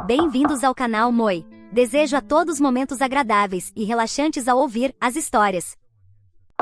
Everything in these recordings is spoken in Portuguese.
Bem-vindos ao canal Moi. Desejo a todos momentos agradáveis e relaxantes ao ouvir as histórias.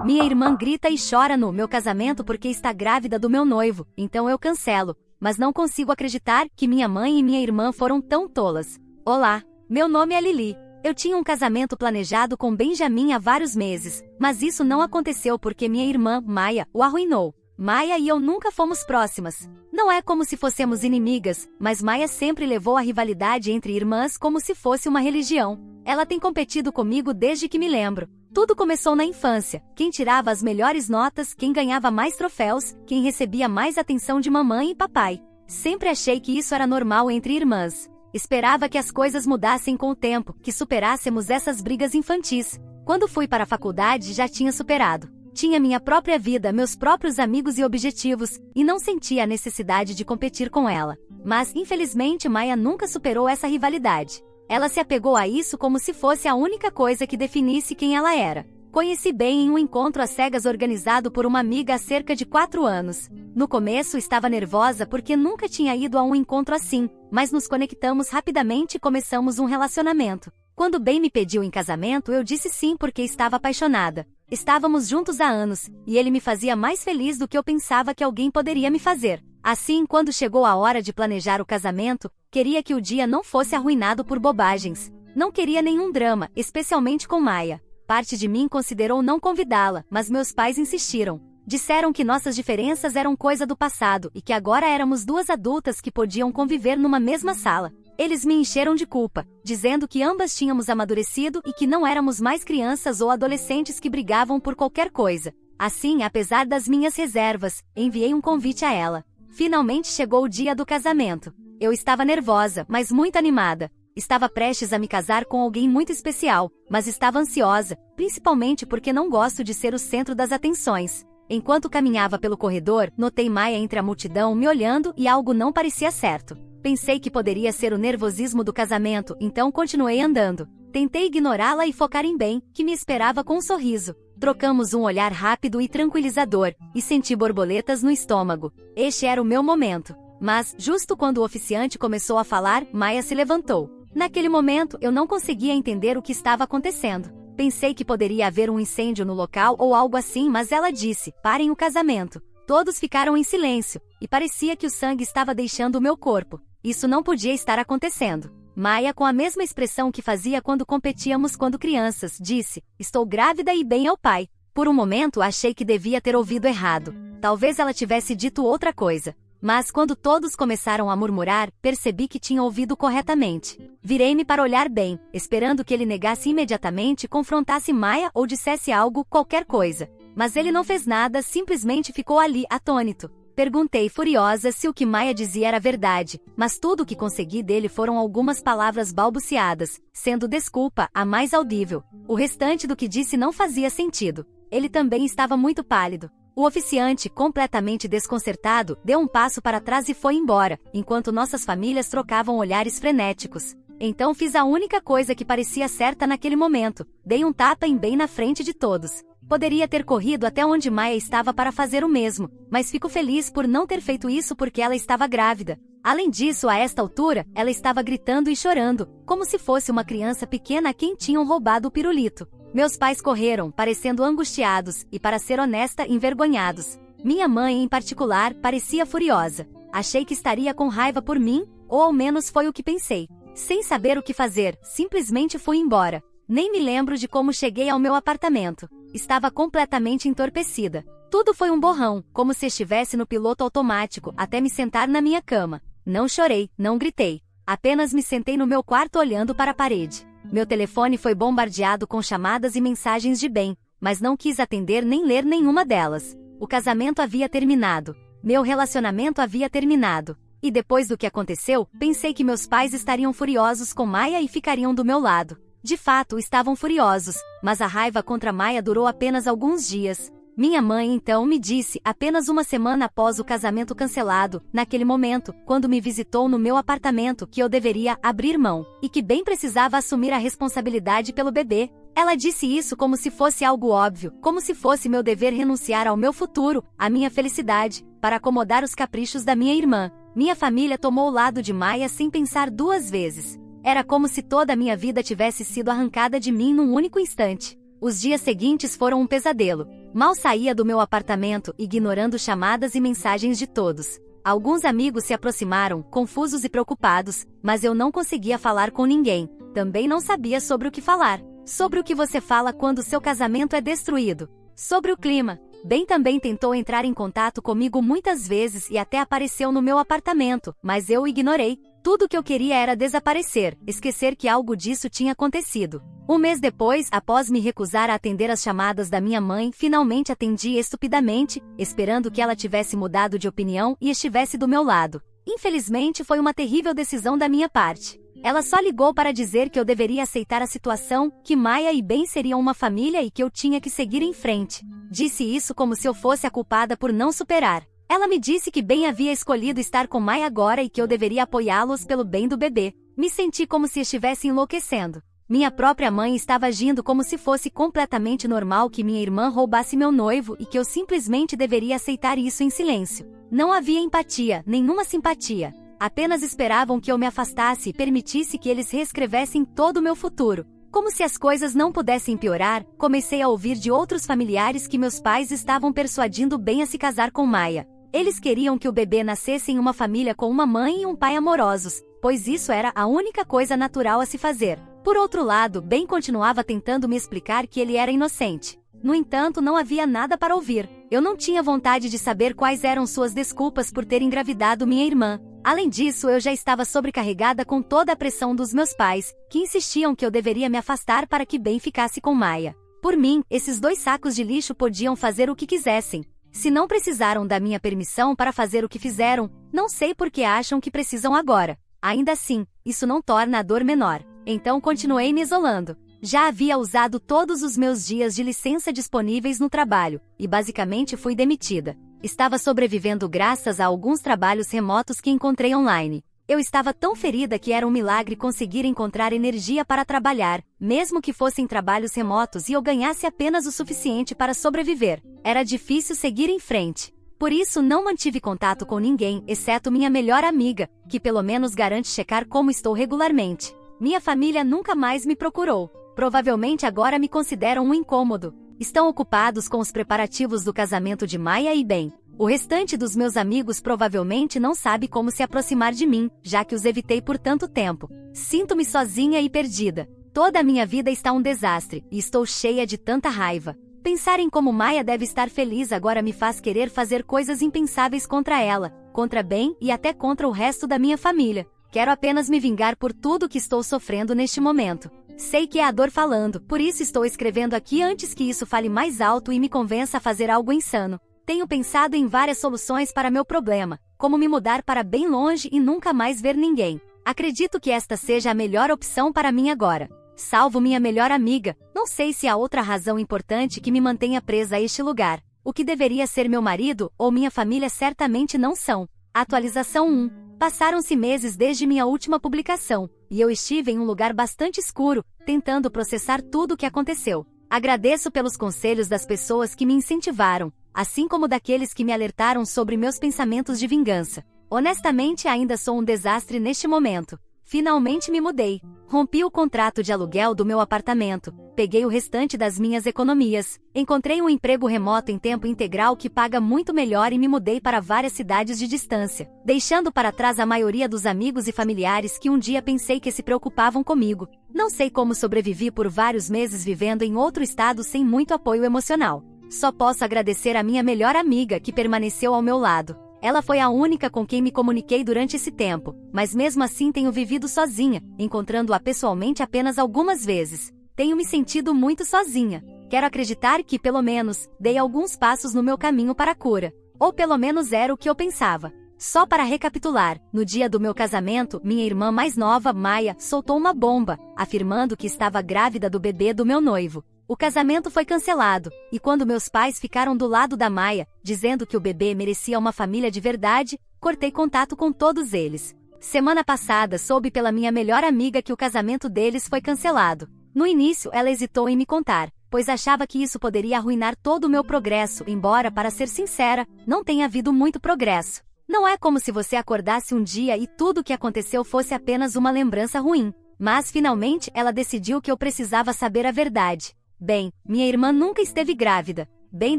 Minha irmã grita e chora no meu casamento porque está grávida do meu noivo, então eu cancelo, mas não consigo acreditar que minha mãe e minha irmã foram tão tolas. Olá, meu nome é Lili. Eu tinha um casamento planejado com Benjamin há vários meses, mas isso não aconteceu porque minha irmã, Maia, o arruinou. Maia e eu nunca fomos próximas. Não é como se fossemos inimigas, mas Maia sempre levou a rivalidade entre irmãs como se fosse uma religião. Ela tem competido comigo desde que me lembro. Tudo começou na infância. Quem tirava as melhores notas, quem ganhava mais troféus, quem recebia mais atenção de mamãe e papai. Sempre achei que isso era normal entre irmãs. Esperava que as coisas mudassem com o tempo, que superássemos essas brigas infantis. Quando fui para a faculdade já tinha superado. Tinha minha própria vida, meus próprios amigos e objetivos, e não sentia a necessidade de competir com ela. Mas, infelizmente, Maia nunca superou essa rivalidade. Ela se apegou a isso como se fosse a única coisa que definisse quem ela era. Conheci bem em um encontro às cegas organizado por uma amiga há cerca de 4 anos. No começo estava nervosa porque nunca tinha ido a um encontro assim, mas nos conectamos rapidamente e começamos um relacionamento. Quando Ben me pediu em casamento, eu disse sim porque estava apaixonada. Estávamos juntos há anos, e ele me fazia mais feliz do que eu pensava que alguém poderia me fazer. Assim, quando chegou a hora de planejar o casamento, queria que o dia não fosse arruinado por bobagens. Não queria nenhum drama, especialmente com Maia. Parte de mim considerou não convidá-la, mas meus pais insistiram. Disseram que nossas diferenças eram coisa do passado e que agora éramos duas adultas que podiam conviver numa mesma sala. Eles me encheram de culpa, dizendo que ambas tínhamos amadurecido e que não éramos mais crianças ou adolescentes que brigavam por qualquer coisa. Assim, apesar das minhas reservas, enviei um convite a ela. Finalmente chegou o dia do casamento. Eu estava nervosa, mas muito animada. Estava prestes a me casar com alguém muito especial, mas estava ansiosa, principalmente porque não gosto de ser o centro das atenções. Enquanto caminhava pelo corredor, notei Maia entre a multidão me olhando e algo não parecia certo. Pensei que poderia ser o nervosismo do casamento, então continuei andando. Tentei ignorá-la e focar em Ben, que me esperava com um sorriso. Trocamos um olhar rápido e tranquilizador, e senti borboletas no estômago. Este era o meu momento. Mas, justo quando o oficiante começou a falar, Maia se levantou. Naquele momento, eu não conseguia entender o que estava acontecendo. Pensei que poderia haver um incêndio no local ou algo assim, mas ela disse: "Parem o casamento." Todos ficaram em silêncio, e parecia que o sangue estava deixando o meu corpo. Isso não podia estar acontecendo. Maia, com a mesma expressão que fazia quando competíamos quando crianças, disse: "Estou grávida e Ben é o pai." Por um momento achei que devia ter ouvido errado. Talvez ela tivesse dito outra coisa. Mas quando todos começaram a murmurar, percebi que tinha ouvido corretamente. Virei-me para olhar Ben, esperando que ele negasse imediatamente, confrontasse Maia ou dissesse algo, qualquer coisa. Mas ele não fez nada, simplesmente ficou ali, atônito. Perguntei furiosa se o que Maia dizia era verdade, mas tudo o que consegui dele foram algumas palavras balbuciadas, sendo desculpa a mais audível. O restante do que disse não fazia sentido. Ele também estava muito pálido. O oficiante, completamente desconcertado, deu um passo para trás e foi embora, enquanto nossas famílias trocavam olhares frenéticos. Então fiz a única coisa que parecia certa naquele momento: dei um tapa em Ben na frente de todos. Poderia ter corrido até onde Maia estava para fazer o mesmo, mas fico feliz por não ter feito isso porque ela estava grávida. Além disso, a esta altura, ela estava gritando e chorando, como se fosse uma criança pequena a quem tinham roubado o pirulito. Meus pais correram, parecendo angustiados e, para ser honesta, envergonhados. Minha mãe, em particular, parecia furiosa. Achei que estaria com raiva por mim, ou ao menos foi o que pensei. Sem saber o que fazer, simplesmente fui embora. Nem me lembro de como cheguei ao meu apartamento. Estava completamente entorpecida. Tudo foi um borrão, como se estivesse no piloto automático, até me sentar na minha cama. Não chorei, não gritei. Apenas me sentei no meu quarto olhando para a parede. Meu telefone foi bombardeado com chamadas e mensagens de Ben, mas não quis atender nem ler nenhuma delas. O casamento havia terminado. Meu relacionamento havia terminado. E depois do que aconteceu, pensei que meus pais estariam furiosos com Maia e ficariam do meu lado. De fato, estavam furiosos, mas a raiva contra Maia durou apenas alguns dias. Minha mãe então me disse, apenas uma semana após o casamento cancelado, naquele momento, quando me visitou no meu apartamento, que eu deveria abrir mão, e que Ben precisava assumir a responsabilidade pelo bebê. Ela disse isso como se fosse algo óbvio, como se fosse meu dever renunciar ao meu futuro, à minha felicidade, para acomodar os caprichos da minha irmã. Minha família tomou o lado de Maia sem pensar duas vezes. Era como se toda a minha vida tivesse sido arrancada de mim num único instante. Os dias seguintes foram um pesadelo. Mal saía do meu apartamento, ignorando chamadas e mensagens de todos. Alguns amigos se aproximaram, confusos e preocupados, mas eu não conseguia falar com ninguém. Também não sabia sobre o que falar. Sobre o que você fala quando seu casamento é destruído. Sobre o clima. Ben também tentou entrar em contato comigo muitas vezes e até apareceu no meu apartamento, mas eu o ignorei. Tudo o que eu queria era desaparecer, esquecer que algo disso tinha acontecido. Um mês depois, após me recusar a atender as chamadas da minha mãe, finalmente atendi estupidamente, esperando que ela tivesse mudado de opinião e estivesse do meu lado. Infelizmente, foi uma terrível decisão da minha parte. Ela só ligou para dizer que eu deveria aceitar a situação, que Maia e Ben seriam uma família e que eu tinha que seguir em frente. Disse isso como se eu fosse a culpada por não superar. Ela me disse que Ben havia escolhido estar com Maia agora e que eu deveria apoiá-los pelo bem do bebê. Me senti como se estivesse enlouquecendo. Minha própria mãe estava agindo como se fosse completamente normal que minha irmã roubasse meu noivo e que eu simplesmente deveria aceitar isso em silêncio. Não havia empatia, nenhuma simpatia. Apenas esperavam que eu me afastasse e permitisse que eles reescrevessem todo o meu futuro. Como se as coisas não pudessem piorar, comecei a ouvir de outros familiares que meus pais estavam persuadindo Ben a se casar com Maia. Eles queriam que o bebê nascesse em uma família com uma mãe e um pai amorosos, pois isso era a única coisa natural a se fazer. Por outro lado, Ben continuava tentando me explicar que ele era inocente. No entanto, não havia nada para ouvir. Eu não tinha vontade de saber quais eram suas desculpas por ter engravidado minha irmã. Além disso, eu já estava sobrecarregada com toda a pressão dos meus pais, que insistiam que eu deveria me afastar para que Ben ficasse com Maia. Por mim, esses dois sacos de lixo podiam fazer o que quisessem. Se não precisaram da minha permissão para fazer o que fizeram, não sei por que acham que precisam agora. Ainda assim, isso não torna a dor menor. Então continuei me isolando. Já havia usado todos os meus dias de licença disponíveis no trabalho, e basicamente fui demitida. Estava sobrevivendo graças a alguns trabalhos remotos que encontrei online. Eu estava tão ferida que era um milagre conseguir encontrar energia para trabalhar, mesmo que fossem trabalhos remotos e eu ganhasse apenas o suficiente para sobreviver. Era difícil seguir em frente. Por isso não mantive contato com ninguém, exceto minha melhor amiga, que pelo menos garante checar como estou regularmente. Minha família nunca mais me procurou. Provavelmente agora me consideram um incômodo. Estão ocupados com os preparativos do casamento de Maia e Ben. O restante dos meus amigos provavelmente não sabe como se aproximar de mim, já que os evitei por tanto tempo. Sinto-me sozinha e perdida. Toda a minha vida está um desastre, e estou cheia de tanta raiva. Pensar em como Maia deve estar feliz agora me faz querer fazer coisas impensáveis contra ela, contra Ben e até contra o resto da minha família. Quero apenas me vingar por tudo que estou sofrendo neste momento. Sei que é a dor falando, por isso estou escrevendo aqui antes que isso fale mais alto e me convença a fazer algo insano. Tenho pensado em várias soluções para meu problema, como me mudar para bem longe e nunca mais ver ninguém. Acredito que esta seja a melhor opção para mim agora. Salvo minha melhor amiga, não sei se há outra razão importante que me mantenha presa a este lugar. O que deveria ser meu marido ou minha família certamente não são. Atualização 1. Passaram-se meses desde minha última publicação, e eu estive em um lugar bastante escuro, tentando processar tudo o que aconteceu. Agradeço pelos conselhos das pessoas que me incentivaram, assim como daqueles que me alertaram sobre meus pensamentos de vingança. Honestamente, ainda sou um desastre neste momento. Finalmente me mudei. Rompi o contrato de aluguel do meu apartamento, peguei o restante das minhas economias, encontrei um emprego remoto em tempo integral que paga muito melhor e me mudei para várias cidades de distância, deixando para trás a maioria dos amigos e familiares que um dia pensei que se preocupavam comigo. Não sei como sobrevivi por vários meses vivendo em outro estado sem muito apoio emocional. Só posso agradecer a minha melhor amiga que permaneceu ao meu lado. Ela foi a única com quem me comuniquei durante esse tempo, mas mesmo assim tenho vivido sozinha, encontrando-a pessoalmente apenas algumas vezes. Tenho me sentido muito sozinha. Quero acreditar que, pelo menos, dei alguns passos no meu caminho para a cura. Ou pelo menos era o que eu pensava. Só para recapitular, no dia do meu casamento, minha irmã mais nova, Maia, soltou uma bomba, afirmando que estava grávida do bebê do meu noivo. O casamento foi cancelado, e quando meus pais ficaram do lado da Maia, dizendo que o bebê merecia uma família de verdade, cortei contato com todos eles. Semana passada soube pela minha melhor amiga que o casamento deles foi cancelado. No início ela hesitou em me contar, pois achava que isso poderia arruinar todo o meu progresso, embora, para ser sincera, não tenha havido muito progresso. Não é como se você acordasse um dia e tudo o que aconteceu fosse apenas uma lembrança ruim. Mas finalmente ela decidiu que eu precisava saber a verdade. Bem, minha irmã nunca esteve grávida. Ben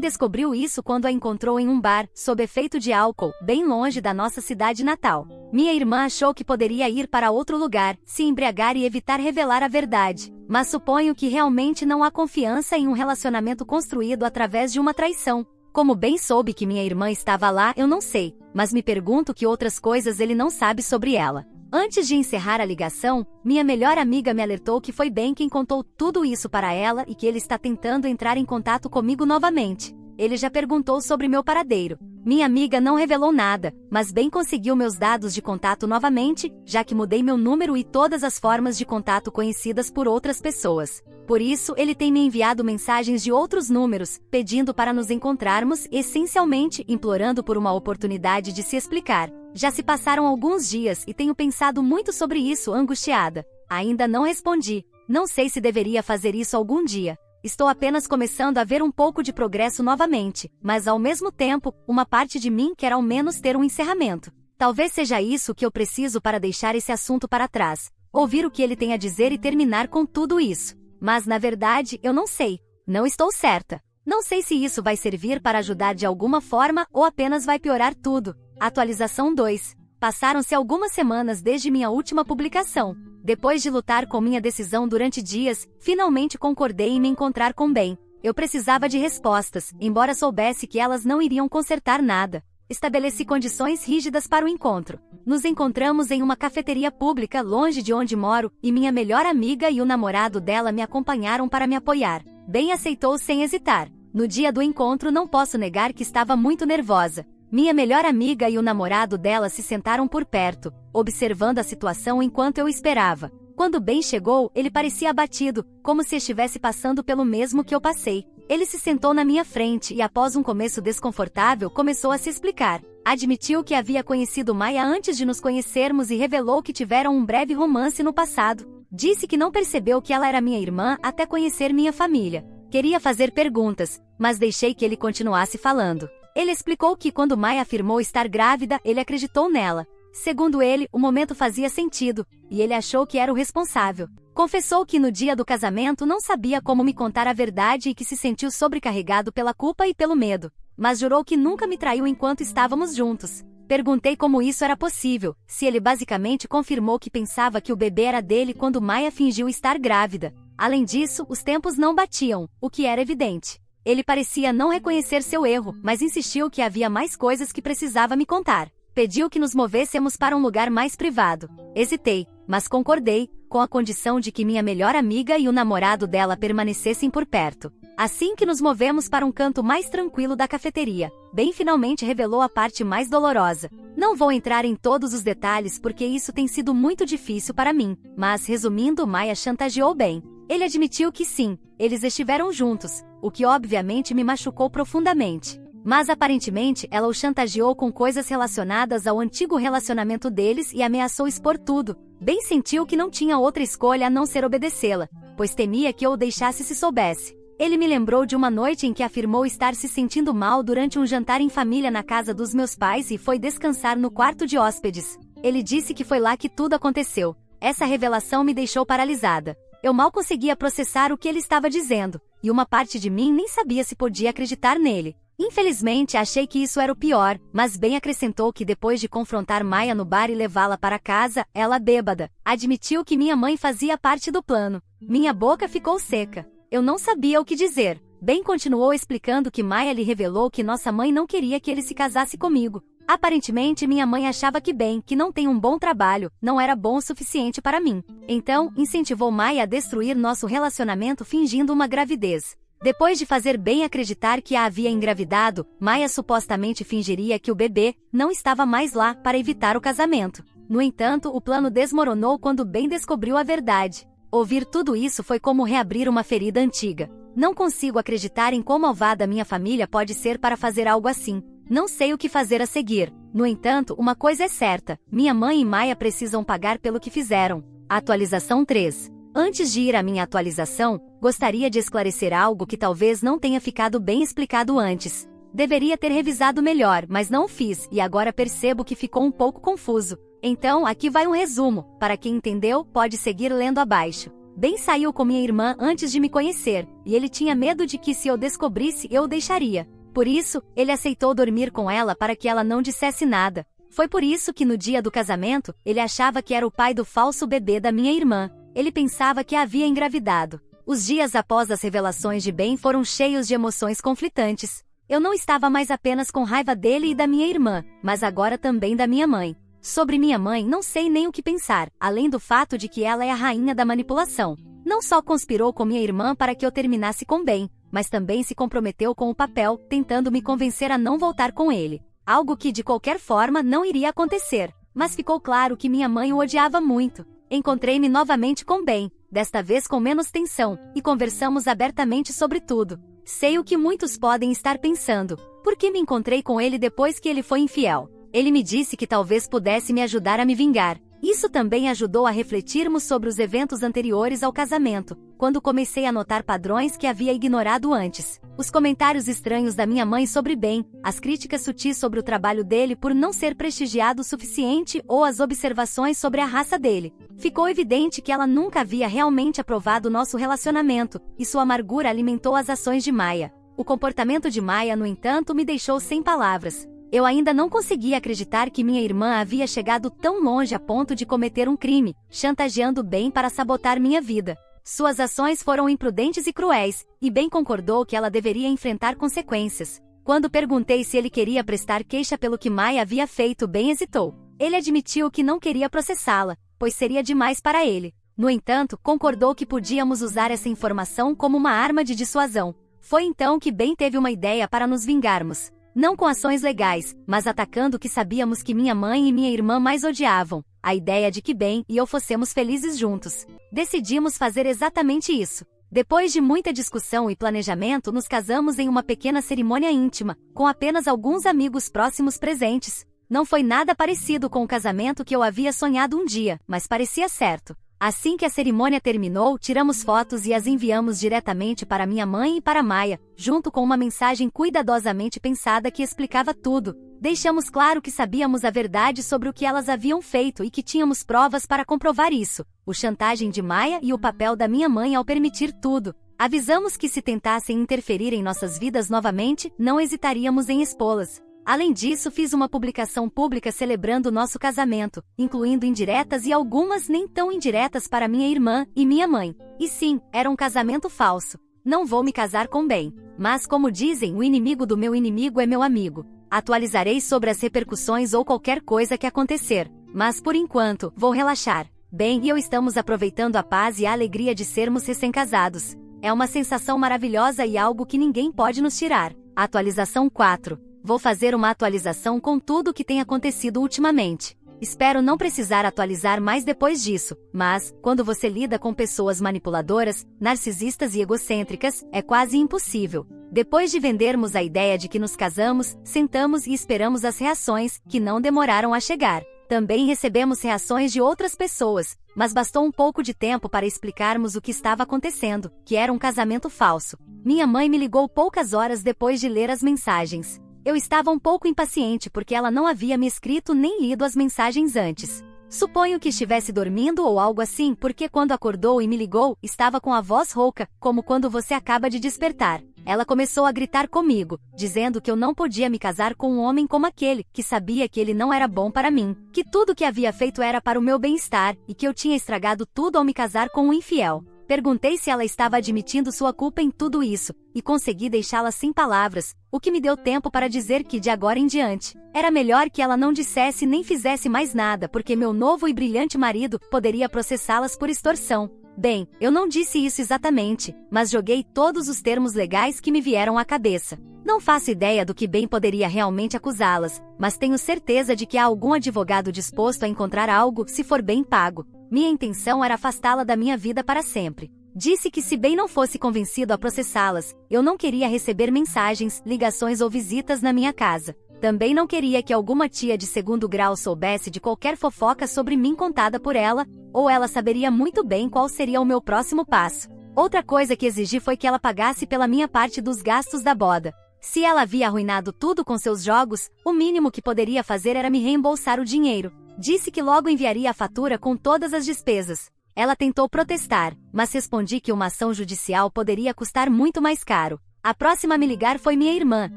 descobriu isso quando a encontrou em um bar, sob efeito de álcool, bem longe da nossa cidade natal. Minha irmã achou que poderia ir para outro lugar, se embriagar e evitar revelar a verdade. Mas suponho que realmente não há confiança em um relacionamento construído através de uma traição. Como Ben soube que minha irmã estava lá, eu não sei, mas me pergunto que outras coisas ele não sabe sobre ela. Antes de encerrar a ligação, minha melhor amiga me alertou que foi Ben quem contou tudo isso para ela e que ele está tentando entrar em contato comigo novamente. Ele já perguntou sobre meu paradeiro. Minha amiga não revelou nada, mas Ben conseguiu meus dados de contato novamente, já que mudei meu número e todas as formas de contato conhecidas por outras pessoas. Por isso, ele tem me enviado mensagens de outros números, pedindo para nos encontrarmos, essencialmente implorando por uma oportunidade de se explicar. Já se passaram alguns dias e tenho pensado muito sobre isso, angustiada. Ainda não respondi. Não sei se deveria fazer isso algum dia. Estou apenas começando a ver um pouco de progresso novamente, mas ao mesmo tempo, uma parte de mim quer ao menos ter um encerramento. Talvez seja isso que eu preciso para deixar esse assunto para trás. Ouvir o que ele tem a dizer e terminar com tudo isso. Mas na verdade, eu não sei. Não estou certa. Não sei se isso vai servir para ajudar de alguma forma ou apenas vai piorar tudo. Atualização 2. Passaram-se algumas semanas desde minha última publicação. Depois de lutar com minha decisão durante dias, finalmente concordei em me encontrar com Ben. Eu precisava de respostas, embora soubesse que elas não iriam consertar nada. Estabeleci condições rígidas para o encontro. Nos encontramos em uma cafeteria pública longe de onde moro, e minha melhor amiga e o namorado dela me acompanharam para me apoiar. Ben aceitou sem hesitar. No dia do encontro não posso negar que estava muito nervosa. Minha melhor amiga e o namorado dela se sentaram por perto, observando a situação enquanto eu esperava. Quando Ben chegou, ele parecia abatido, como se estivesse passando pelo mesmo que eu passei. Ele se sentou na minha frente e após um começo desconfortável começou a se explicar. Admitiu que havia conhecido Maya antes de nos conhecermos e revelou que tiveram um breve romance no passado. Disse que não percebeu que ela era minha irmã até conhecer minha família. Queria fazer perguntas, mas deixei que ele continuasse falando. Ele explicou que quando Maya afirmou estar grávida, ele acreditou nela. Segundo ele, o momento fazia sentido, e ele achou que era o responsável. Confessou que no dia do casamento não sabia como me contar a verdade e que se sentiu sobrecarregado pela culpa e pelo medo. Mas jurou que nunca me traiu enquanto estávamos juntos. Perguntei como isso era possível, se ele basicamente confirmou que pensava que o bebê era dele quando Maya fingiu estar grávida. Além disso, os tempos não batiam, o que era evidente. Ele parecia não reconhecer seu erro, mas insistiu que havia mais coisas que precisava me contar. Pediu que nos movêssemos para um lugar mais privado. Hesitei, mas concordei, com a condição de que minha melhor amiga e o namorado dela permanecessem por perto. Assim que nos movemos para um canto mais tranquilo da cafeteria, Ben finalmente revelou a parte mais dolorosa. Não vou entrar em todos os detalhes porque isso tem sido muito difícil para mim, mas resumindo, Maya chantageou Ben. Ele admitiu que sim, eles estiveram juntos, o que obviamente me machucou profundamente. Mas aparentemente ela o chantageou com coisas relacionadas ao antigo relacionamento deles e ameaçou expor tudo. Ben sentiu que não tinha outra escolha a não ser obedecê-la, pois temia que eu o deixasse se soubesse. Ele me lembrou de uma noite em que afirmou estar se sentindo mal durante um jantar em família na casa dos meus pais e foi descansar no quarto de hóspedes. Ele disse que foi lá que tudo aconteceu. Essa revelação me deixou paralisada. Eu mal conseguia processar o que ele estava dizendo, e uma parte de mim nem sabia se podia acreditar nele. Infelizmente, achei que isso era o pior, mas Ben acrescentou que depois de confrontar Maya no bar e levá-la para casa, ela bêbada, admitiu que minha mãe fazia parte do plano. Minha boca ficou seca. Eu não sabia o que dizer. Ben continuou explicando que Maya lhe revelou que nossa mãe não queria que ele se casasse comigo. Aparentemente minha mãe achava que Ben, que não tem um bom trabalho, não era bom o suficiente para mim. Então, incentivou Maya a destruir nosso relacionamento fingindo uma gravidez. Depois de fazer Ben acreditar que a havia engravidado, Maya supostamente fingiria que o bebê não estava mais lá para evitar o casamento. No entanto, o plano desmoronou quando Ben descobriu a verdade. Ouvir tudo isso foi como reabrir uma ferida antiga. Não consigo acreditar em quão malvada minha família pode ser para fazer algo assim. Não sei o que fazer a seguir. No entanto, uma coisa é certa, minha mãe e Maya precisam pagar pelo que fizeram. Atualização 3. Antes de ir à minha atualização, gostaria de esclarecer algo que talvez não tenha ficado bem explicado antes. Deveria ter revisado melhor, mas não o fiz, e agora percebo que ficou um pouco confuso. Então, aqui vai um resumo. Para quem entendeu, pode seguir lendo abaixo. Ben saiu com minha irmã antes de me conhecer, e ele tinha medo de que se eu descobrisse, eu o deixaria. Por isso, ele aceitou dormir com ela para que ela não dissesse nada. Foi por isso que no dia do casamento, ele achava que era o pai do falso bebê da minha irmã. Ele pensava que a havia engravidado. Os dias após as revelações de Ben foram cheios de emoções conflitantes. Eu não estava mais apenas com raiva dele e da minha irmã, mas agora também da minha mãe. Sobre minha mãe, não sei nem o que pensar, além do fato de que ela é a rainha da manipulação. Não só conspirou com minha irmã para que eu terminasse com Ben, mas também se comprometeu com o papel, tentando me convencer a não voltar com ele. Algo que, de qualquer forma, não iria acontecer. Mas ficou claro que minha mãe o odiava muito. Encontrei-me novamente com Ben, desta vez com menos tensão, e conversamos abertamente sobre tudo. Sei o que muitos podem estar pensando. Por que me encontrei com ele depois que ele foi infiel? Ele me disse que talvez pudesse me ajudar a me vingar. Isso também ajudou a refletirmos sobre os eventos anteriores ao casamento, quando comecei a notar padrões que havia ignorado antes. Os comentários estranhos da minha mãe sobre Ben, as críticas sutis sobre o trabalho dele por não ser prestigiado o suficiente ou as observações sobre a raça dele. Ficou evidente que ela nunca havia realmente aprovado nosso relacionamento, e sua amargura alimentou as ações de Maya. O comportamento de Maya, no entanto, me deixou sem palavras. Eu ainda não conseguia acreditar que minha irmã havia chegado tão longe a ponto de cometer um crime, chantageando Ben para sabotar minha vida. Suas ações foram imprudentes e cruéis, e Ben concordou que ela deveria enfrentar consequências. Quando perguntei se ele queria prestar queixa pelo que Maya havia feito, Ben hesitou. Ele admitiu que não queria processá-la, pois seria demais para ele. No entanto, concordou que podíamos usar essa informação como uma arma de dissuasão. Foi então que Ben teve uma ideia para nos vingarmos. Não com ações legais, mas atacando o que sabíamos que minha mãe e minha irmã mais odiavam, a ideia de que Ben e eu fossemos felizes juntos. Decidimos fazer exatamente isso. Depois de muita discussão e planejamento, nos casamos em uma pequena cerimônia íntima, com apenas alguns amigos próximos presentes. Não foi nada parecido com o casamento que eu havia sonhado um dia, mas parecia certo. Assim que a cerimônia terminou, tiramos fotos e as enviamos diretamente para minha mãe e para Maya, junto com uma mensagem cuidadosamente pensada que explicava tudo. Deixamos claro que sabíamos a verdade sobre o que elas haviam feito e que tínhamos provas para comprovar isso, a chantagem de Maya e o papel da minha mãe ao permitir tudo. Avisamos que se tentassem interferir em nossas vidas novamente, não hesitaríamos em expô-las. Além disso, fiz uma publicação pública celebrando nosso casamento, incluindo indiretas e algumas nem tão indiretas para minha irmã e minha mãe. E sim, era um casamento falso. Não vou me casar com Ben. Mas como dizem, o inimigo do meu inimigo é meu amigo. Atualizarei sobre as repercussões ou qualquer coisa que acontecer. Mas por enquanto, vou relaxar. Ben e eu estamos aproveitando a paz e a alegria de sermos recém-casados. É uma sensação maravilhosa e algo que ninguém pode nos tirar. Atualização 4. Vou fazer uma atualização com tudo o que tem acontecido ultimamente. Espero não precisar atualizar mais depois disso, mas, quando você lida com pessoas manipuladoras, narcisistas e egocêntricas, é quase impossível. Depois de vendermos a ideia de que nos casamos, sentamos e esperamos as reações, que não demoraram a chegar. Também recebemos reações de outras pessoas, mas bastou um pouco de tempo para explicarmos o que estava acontecendo, que era um casamento falso. Minha mãe me ligou poucas horas depois de ler as mensagens. Eu estava um pouco impaciente porque ela não havia me escrito nem lido as mensagens antes. Suponho que estivesse dormindo ou algo assim, porque quando acordou e me ligou, estava com a voz rouca, como quando você acaba de despertar. Ela começou a gritar comigo, dizendo que eu não podia me casar com um homem como aquele, que sabia que ele não era bom para mim, que tudo que havia feito era para o meu bem-estar, e que eu tinha estragado tudo ao me casar com um infiel. Perguntei se ela estava admitindo sua culpa em tudo isso, e consegui deixá-la sem palavras, o que me deu tempo para dizer que de agora em diante, era melhor que ela não dissesse nem fizesse mais nada porque meu novo e brilhante marido poderia processá-las por extorsão. Bem, eu não disse isso exatamente, mas joguei todos os termos legais que me vieram à cabeça. Não faço ideia do que Ben poderia realmente acusá-las, mas tenho certeza de que há algum advogado disposto a encontrar algo se for bem pago. Minha intenção era afastá-la da minha vida para sempre. Disse que se Ben não fosse convencido a processá-las, eu não queria receber mensagens, ligações ou visitas na minha casa. Também não queria que alguma tia de segundo grau soubesse de qualquer fofoca sobre mim contada por ela, ou ela saberia muito bem qual seria o meu próximo passo. Outra coisa que exigi foi que ela pagasse pela minha parte dos gastos da boda. Se ela havia arruinado tudo com seus jogos, o mínimo que poderia fazer era me reembolsar o dinheiro. Disse que logo enviaria a fatura com todas as despesas. Ela tentou protestar, mas respondi que uma ação judicial poderia custar muito mais caro. A próxima a me ligar foi minha irmã,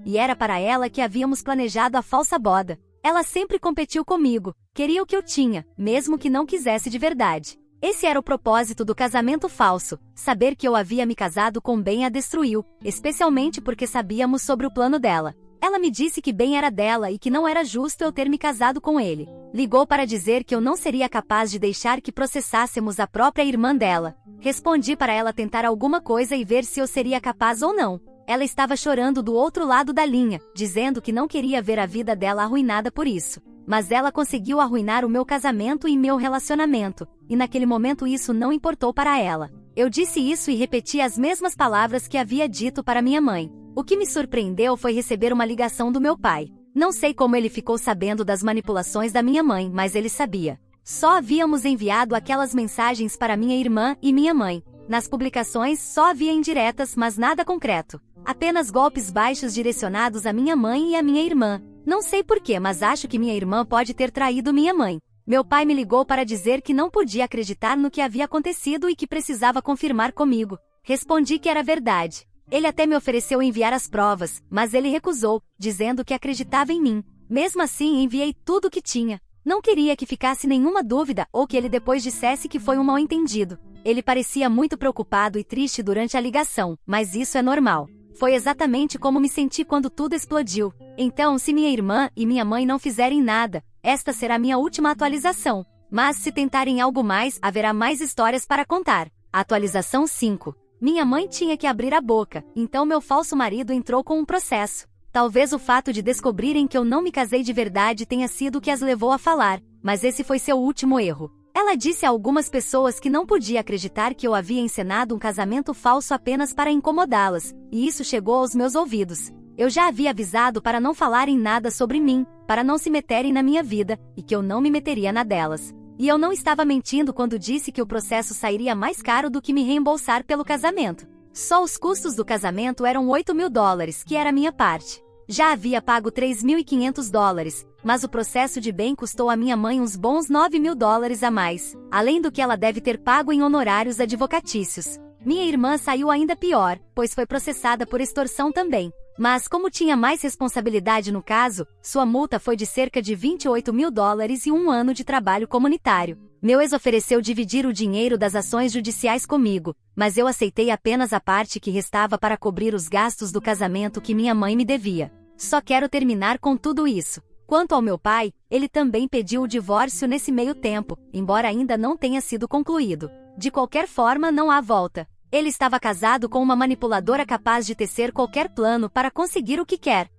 e era para ela que havíamos planejado a falsa boda. Ela sempre competiu comigo, queria o que eu tinha, mesmo que não quisesse de verdade. Esse era o propósito do casamento falso, saber que eu havia me casado com Ben a destruiu, especialmente porque sabíamos sobre o plano dela. Ela me disse que Ben era dela e que não era justo eu ter me casado com ele. Ligou para dizer que eu não seria capaz de deixar que processássemos a própria irmã dela. Respondi para ela tentar alguma coisa e ver se eu seria capaz ou não. Ela estava chorando do outro lado da linha, dizendo que não queria ver a vida dela arruinada por isso. Mas ela conseguiu arruinar o meu casamento e meu relacionamento, e naquele momento isso não importou para ela. Eu disse isso e repeti as mesmas palavras que havia dito para minha mãe. O que me surpreendeu foi receber uma ligação do meu pai. Não sei como ele ficou sabendo das manipulações da minha mãe, mas ele sabia. Só havíamos enviado aquelas mensagens para minha irmã e minha mãe. Nas publicações só havia indiretas, mas nada concreto. Apenas golpes baixos direcionados à minha mãe e à minha irmã. Não sei porquê, mas acho que minha irmã pode ter traído minha mãe. Meu pai me ligou para dizer que não podia acreditar no que havia acontecido e que precisava confirmar comigo. Respondi que era verdade. Ele até me ofereceu enviar as provas, mas ele recusou, dizendo que acreditava em mim. Mesmo assim, enviei tudo o que tinha. Não queria que ficasse nenhuma dúvida ou que ele depois dissesse que foi um mal-entendido. Ele parecia muito preocupado e triste durante a ligação, mas isso é normal. Foi exatamente como me senti quando tudo explodiu. Então, se minha irmã e minha mãe não fizerem nada, esta será minha última atualização. Mas se tentarem algo mais, haverá mais histórias para contar. Atualização 5. Minha mãe tinha que abrir a boca, então meu falso marido entrou com um processo. Talvez o fato de descobrirem que eu não me casei de verdade tenha sido o que as levou a falar, mas esse foi seu último erro. Ela disse a algumas pessoas que não podia acreditar que eu havia encenado um casamento falso apenas para incomodá-las, e isso chegou aos meus ouvidos. Eu já havia avisado para não falarem nada sobre mim, para não se meterem na minha vida, e que eu não me meteria na delas. E eu não estava mentindo quando disse que o processo sairia mais caro do que me reembolsar pelo casamento. Só os custos do casamento eram $8.000, que era a minha parte. Já havia pago $3.500, mas o processo de Ben custou a minha mãe uns bons $9.000 a mais, além do que ela deve ter pago em honorários advocatícios. Minha irmã saiu ainda pior, pois foi processada por extorsão também. Mas como tinha mais responsabilidade no caso, sua multa foi de cerca de $28.000 e 1 ano de trabalho comunitário. Meu ex ofereceu dividir o dinheiro das ações judiciais comigo, mas eu aceitei apenas a parte que restava para cobrir os gastos do casamento que minha mãe me devia. Só quero terminar com tudo isso. Quanto ao meu pai, ele também pediu o divórcio nesse meio tempo, embora ainda não tenha sido concluído. De qualquer forma, não há volta. Ele estava casado com uma manipuladora capaz de tecer qualquer plano para conseguir o que quer.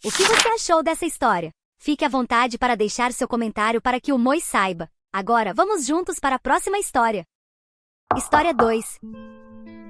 O que você achou dessa história? Fique à vontade para deixar seu comentário para que o Moi saiba. Agora, vamos juntos para a próxima história. História 2.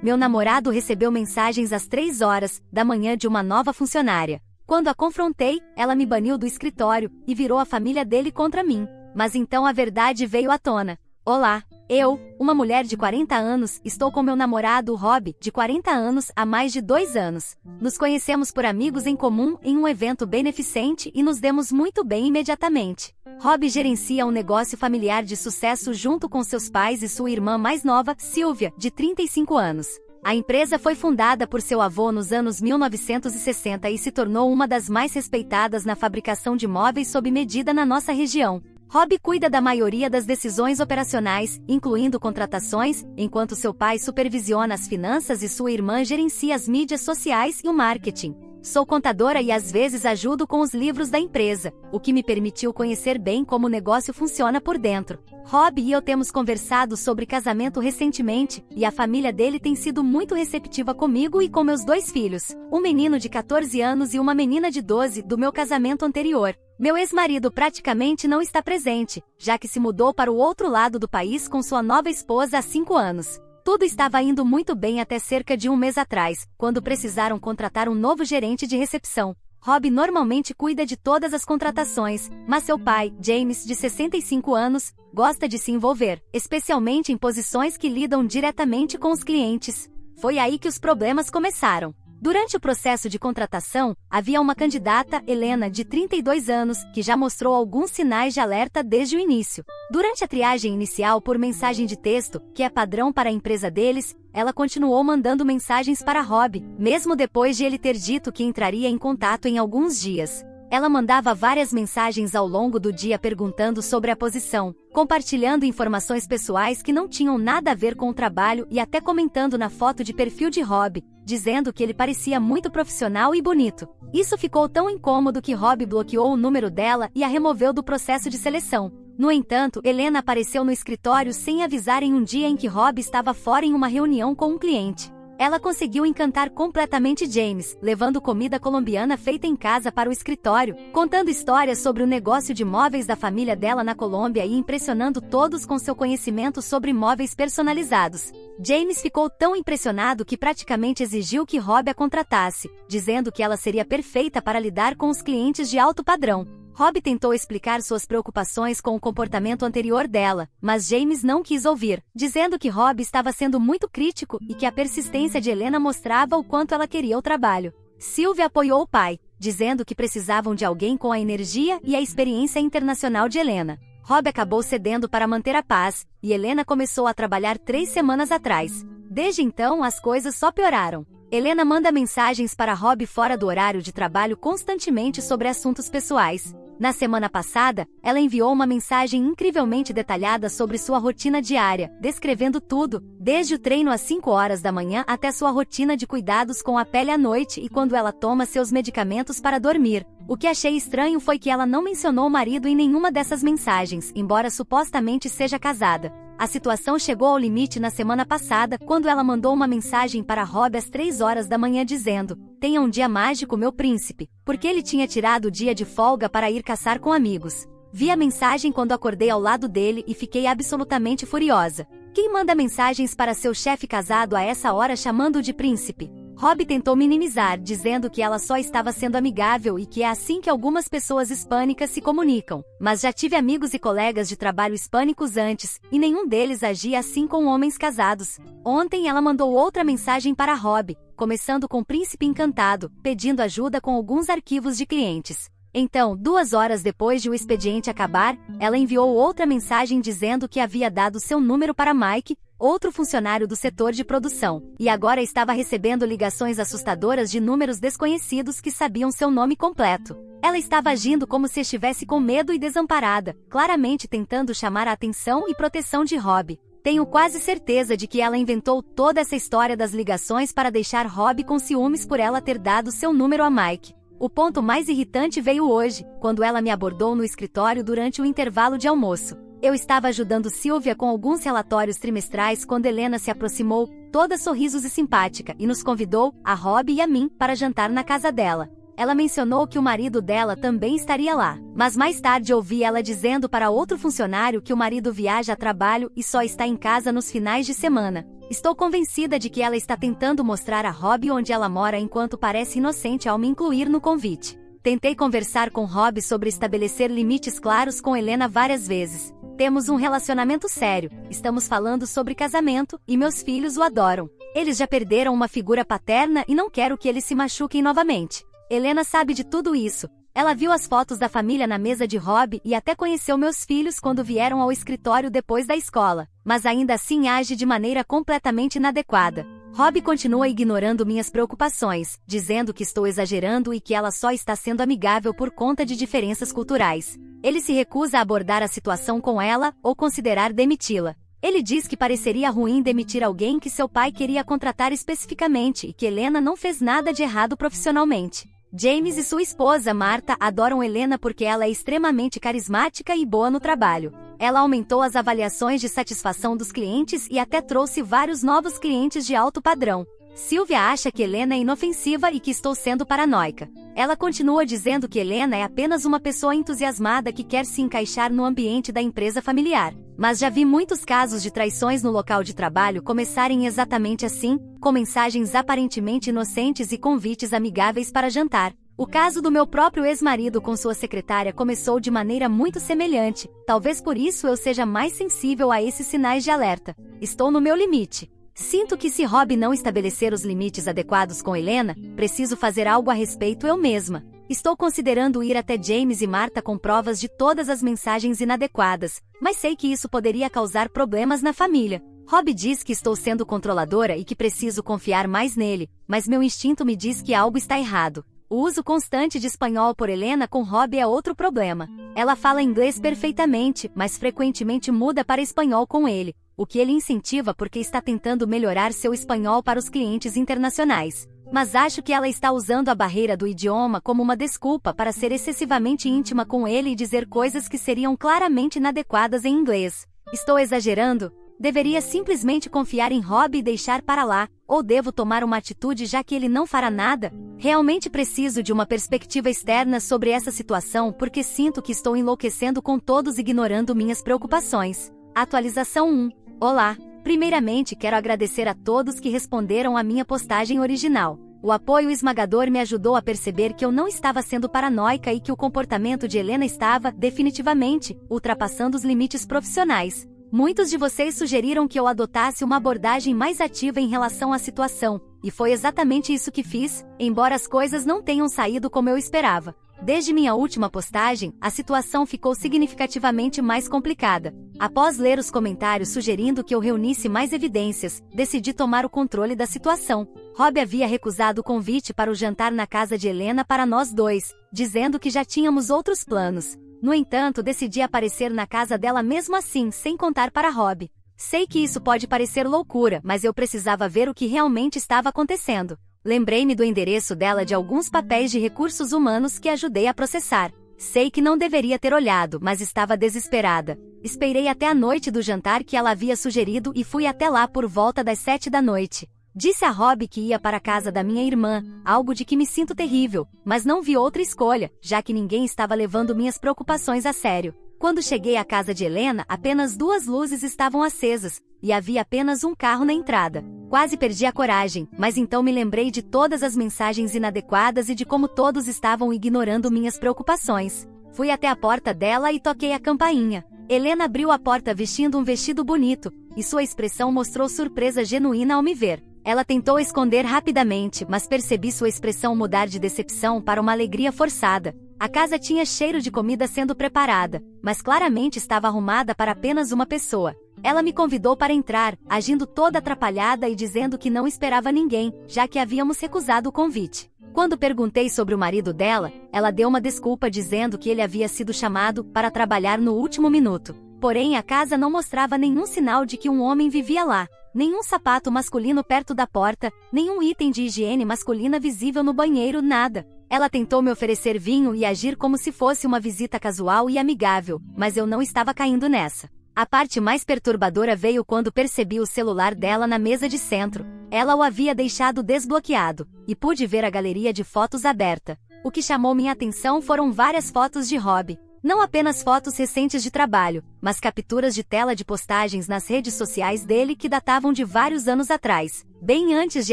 Meu namorado recebeu mensagens às 3 horas da manhã de uma nova funcionária. Quando a confrontei, ela me baniu do escritório e virou a família dele contra mim. Mas então a verdade veio à tona. Olá, eu, uma mulher de 40 anos, estou com meu namorado Rob, de 40 anos, há mais de 2 anos. Nos conhecemos por amigos em comum em um evento beneficente e nos demos muito bem imediatamente. Rob gerencia um negócio familiar de sucesso junto com seus pais e sua irmã mais nova, Sylvia, de 35 anos. A empresa foi fundada por seu avô nos anos 1960 e se tornou uma das mais respeitadas na fabricação de móveis sob medida na nossa região. Rob cuida da maioria das decisões operacionais, incluindo contratações, enquanto seu pai supervisiona as finanças e sua irmã gerencia as mídias sociais e o marketing. Sou contadora e às vezes ajudo com os livros da empresa, o que me permitiu conhecer bem como o negócio funciona por dentro. Rob e eu temos conversado sobre casamento recentemente, e a família dele tem sido muito receptiva comigo e com meus 2 filhos, um menino de 14 anos e uma menina de 12, do meu casamento anterior. Meu ex-marido praticamente não está presente, já que se mudou para o outro lado do país com sua nova esposa há 5 anos. Tudo estava indo muito bem até cerca de 1 mês atrás, quando precisaram contratar um novo gerente de recepção. Rob normalmente cuida de todas as contratações, mas seu pai, James, de 65 anos, gosta de se envolver, especialmente em posições que lidam diretamente com os clientes. Foi aí que os problemas começaram. Durante o processo de contratação, havia uma candidata, Helena, de 32 anos, que já mostrou alguns sinais de alerta desde o início. Durante a triagem inicial por mensagem de texto, que é padrão para a empresa deles, ela continuou mandando mensagens para Rob, mesmo depois de ele ter dito que entraria em contato em alguns dias. Ela mandava várias mensagens ao longo do dia perguntando sobre a posição, compartilhando informações pessoais que não tinham nada a ver com o trabalho e até comentando na foto de perfil de Rob, dizendo que ele parecia muito profissional e bonito. Isso ficou tão incômodo que Rob bloqueou o número dela e a removeu do processo de seleção. No entanto, Helena apareceu no escritório sem avisar em um dia em que Rob estava fora em uma reunião com um cliente. Ela conseguiu encantar completamente James, levando comida colombiana feita em casa para o escritório, contando histórias sobre o negócio de móveis da família dela na Colômbia e impressionando todos com seu conhecimento sobre móveis personalizados. James ficou tão impressionado que praticamente exigiu que Rob a contratasse, dizendo que ela seria perfeita para lidar com os clientes de alto padrão. Rob tentou explicar suas preocupações com o comportamento anterior dela, mas James não quis ouvir, dizendo que Rob estava sendo muito crítico e que a persistência de Helena mostrava o quanto ela queria o trabalho. Sylvia apoiou o pai, dizendo que precisavam de alguém com a energia e a experiência internacional de Helena. Rob acabou cedendo para manter a paz, e Helena começou a trabalhar 3 semanas atrás. Desde então, as coisas só pioraram. Helena manda mensagens para Rob fora do horário de trabalho constantemente sobre assuntos pessoais. Na semana passada, ela enviou uma mensagem incrivelmente detalhada sobre sua rotina diária, descrevendo tudo, desde o treino às 5 horas da manhã até sua rotina de cuidados com a pele à noite e quando ela toma seus medicamentos para dormir. O que achei estranho foi que ela não mencionou o marido em nenhuma dessas mensagens, embora supostamente seja casada. A situação chegou ao limite na semana passada, quando ela mandou uma mensagem para Rob às 3 horas da manhã dizendo: "Tenha um dia mágico, meu príncipe", porque ele tinha tirado o dia de folga para ir caçar com amigos. Vi a mensagem quando acordei ao lado dele e fiquei absolutamente furiosa. Quem manda mensagens para seu chefe casado a essa hora chamando-o de príncipe? Rob tentou minimizar, dizendo que ela só estava sendo amigável e que é assim que algumas pessoas hispânicas se comunicam. Mas já tive amigos e colegas de trabalho hispânicos antes, e nenhum deles agia assim com homens casados. Ontem ela mandou outra mensagem para Rob, começando com Príncipe Encantado, pedindo ajuda com alguns arquivos de clientes. Então, 2 horas depois de o expediente acabar, ela enviou outra mensagem dizendo que havia dado seu número para Mike, outro funcionário do setor de produção, e agora estava recebendo ligações assustadoras de números desconhecidos que sabiam seu nome completo. Ela estava agindo como se estivesse com medo e desamparada, claramente tentando chamar a atenção e proteção de Rob. Tenho quase certeza de que ela inventou toda essa história das ligações para deixar Rob com ciúmes por ela ter dado seu número a Mike. O ponto mais irritante veio hoje, quando ela me abordou no escritório durante o intervalo de almoço. Eu estava ajudando Sylvia com alguns relatórios trimestrais quando Helena se aproximou, toda sorrisos e simpática, e nos convidou, a Rob e a mim, para jantar na casa dela. Ela mencionou que o marido dela também estaria lá, mas mais tarde ouvi ela dizendo para outro funcionário que o marido viaja a trabalho e só está em casa nos finais de semana. Estou convencida de que ela está tentando mostrar a Rob onde ela mora enquanto parece inocente ao me incluir no convite. Tentei conversar com Rob sobre estabelecer limites claros com Helena várias vezes. Temos um relacionamento sério, estamos falando sobre casamento, e meus filhos o adoram. Eles já perderam uma figura paterna e não quero que eles se machuquem novamente. Helena sabe de tudo isso. Ela viu as fotos da família na mesa de Rob e até conheceu meus filhos quando vieram ao escritório depois da escola, mas ainda assim age de maneira completamente inadequada. Rob continua ignorando minhas preocupações, dizendo que estou exagerando e que ela só está sendo amigável por conta de diferenças culturais. Ele se recusa a abordar a situação com ela ou considerar demiti-la. Ele diz que pareceria ruim demitir alguém que seu pai queria contratar especificamente e que Helena não fez nada de errado profissionalmente. James e sua esposa, Marta, adoram Helena porque ela é extremamente carismática e boa no trabalho. Ela aumentou as avaliações de satisfação dos clientes e até trouxe vários novos clientes de alto padrão. Sylvia acha que Helena é inofensiva e que estou sendo paranoica. Ela continua dizendo que Helena é apenas uma pessoa entusiasmada que quer se encaixar no ambiente da empresa familiar. Mas já vi muitos casos de traições no local de trabalho começarem exatamente assim, com mensagens aparentemente inocentes e convites amigáveis para jantar. O caso do meu próprio ex-marido com sua secretária começou de maneira muito semelhante, talvez por isso eu seja mais sensível a esses sinais de alerta. Estou no meu limite. Sinto que se Rob não estabelecer os limites adequados com Helena, preciso fazer algo a respeito eu mesma. Estou considerando ir até James e Marta com provas de todas as mensagens inadequadas, mas sei que isso poderia causar problemas na família. Rob diz que estou sendo controladora e que preciso confiar mais nele, mas meu instinto me diz que algo está errado. O uso constante de espanhol por Helena com Rob é outro problema. Ela fala inglês perfeitamente, mas frequentemente muda para espanhol com ele, o que ele incentiva porque está tentando melhorar seu espanhol para os clientes internacionais. Mas acho que ela está usando a barreira do idioma como uma desculpa para ser excessivamente íntima com ele e dizer coisas que seriam claramente inadequadas em inglês. Estou exagerando? Deveria simplesmente confiar em Rob e deixar para lá, ou devo tomar uma atitude já que ele não fará nada? Realmente preciso de uma perspectiva externa sobre essa situação porque sinto que estou enlouquecendo com todos ignorando minhas preocupações. Atualização 1. Olá! Primeiramente quero agradecer a todos que responderam à minha postagem original. O apoio esmagador me ajudou a perceber que eu não estava sendo paranoica e que o comportamento de Helena estava, definitivamente, ultrapassando os limites profissionais. Muitos de vocês sugeriram que eu adotasse uma abordagem mais ativa em relação à situação, e foi exatamente isso que fiz, embora as coisas não tenham saído como eu esperava. Desde minha última postagem, a situação ficou significativamente mais complicada. Após ler os comentários sugerindo que eu reunisse mais evidências, decidi tomar o controle da situação. Rob havia recusado o convite para o jantar na casa de Helena para nós dois, dizendo que já tínhamos outros planos. No entanto, decidi aparecer na casa dela mesmo assim, sem contar para Rob. Sei que isso pode parecer loucura, mas eu precisava ver o que realmente estava acontecendo. Lembrei-me do endereço dela de alguns papéis de recursos humanos que ajudei a processar. Sei que não deveria ter olhado, mas estava desesperada. Esperei até a noite do jantar que ela havia sugerido e fui até lá por volta das 7 da noite. Disse a Rob que ia para a casa da minha irmã, algo de que me sinto terrível, mas não vi outra escolha, já que ninguém estava levando minhas preocupações a sério. Quando cheguei à casa de Helena, apenas 2 luzes estavam acesas, e havia apenas um carro na entrada. Quase perdi a coragem, mas então me lembrei de todas as mensagens inadequadas e de como todos estavam ignorando minhas preocupações. Fui até a porta dela e toquei a campainha. Helena abriu a porta vestindo um vestido bonito, e sua expressão mostrou surpresa genuína ao me ver. Ela tentou esconder rapidamente, mas percebi sua expressão mudar de decepção para uma alegria forçada. A casa tinha cheiro de comida sendo preparada, mas claramente estava arrumada para apenas uma pessoa. Ela me convidou para entrar, agindo toda atrapalhada e dizendo que não esperava ninguém, já que havíamos recusado o convite. Quando perguntei sobre o marido dela, ela deu uma desculpa dizendo que ele havia sido chamado para trabalhar no último minuto. Porém, a casa não mostrava nenhum sinal de que um homem vivia lá. Nenhum sapato masculino perto da porta, nenhum item de higiene masculina visível no banheiro, nada. Ela tentou me oferecer vinho e agir como se fosse uma visita casual e amigável, mas eu não estava caindo nessa. A parte mais perturbadora veio quando percebi o celular dela na mesa de centro. Ela o havia deixado desbloqueado, e pude ver a galeria de fotos aberta. O que chamou minha atenção foram várias fotos de Rob. Não apenas fotos recentes de trabalho, mas capturas de tela de postagens nas redes sociais dele que datavam de vários anos atrás, bem antes de